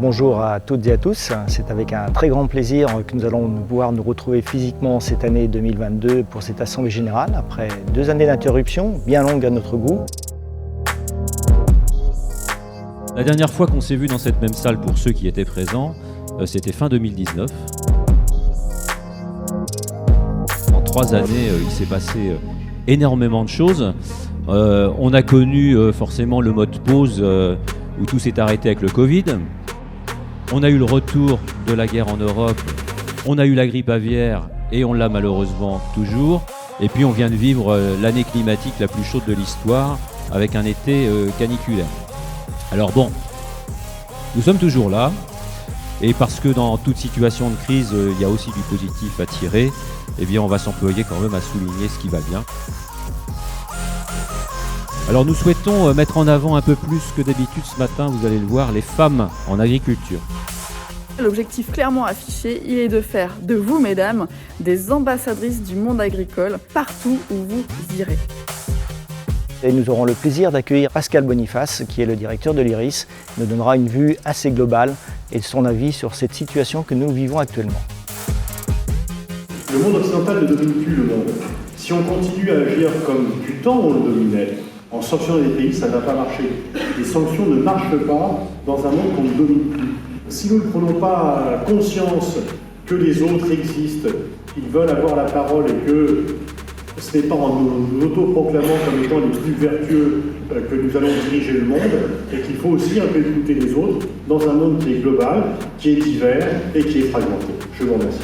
Bonjour à toutes et à tous, c'est avec un très grand plaisir que nous allons pouvoir nous retrouver physiquement cette année 2022 pour cette Assemblée Générale, après 2 années d'interruption, bien longues à notre goût. La dernière fois qu'on s'est vu dans cette même salle, pour ceux qui étaient présents, c'était fin 2019. En 3 années, il s'est passé énormément de choses. On a connu forcément le mode pause où tout s'est arrêté avec le Covid. On a eu le retour de la guerre en Europe, on a eu la grippe aviaire et on l'a malheureusement toujours. Et puis on vient de vivre l'année climatique la plus chaude de l'histoire avec un été caniculaire. Alors bon, nous sommes toujours là et parce que dans toute situation de crise, il y a aussi du positif à tirer, eh bien on va s'employer quand même à souligner ce qui va bien. Alors nous souhaitons mettre en avant un peu plus que d'habitude ce matin, vous allez le voir, les femmes en agriculture. L'objectif clairement affiché, il est de faire de vous, mesdames, des ambassadrices du monde agricole partout où vous irez. Et nous aurons le plaisir d'accueillir Pascal Boniface, qui est le directeur de l'IRIS. Il nous donnera une vue assez globale et son avis sur cette situation que nous vivons actuellement. Le monde occidental ne domine plus le monde. Si on continue à agir comme du temps on le dominait, en sanctionnant les pays, ça ne va pas marcher. Les sanctions ne marchent pas dans un monde qu'on ne domine plus. Si nous ne prenons pas conscience que les autres existent, qu'ils veulent avoir la parole et que ce n'est pas en nous autoproclamant comme étant les plus vertueux que nous allons diriger le monde, et qu'il faut aussi un peu écouter les autres dans un monde qui est global, qui est divers et qui est fragmenté. Je vous remercie.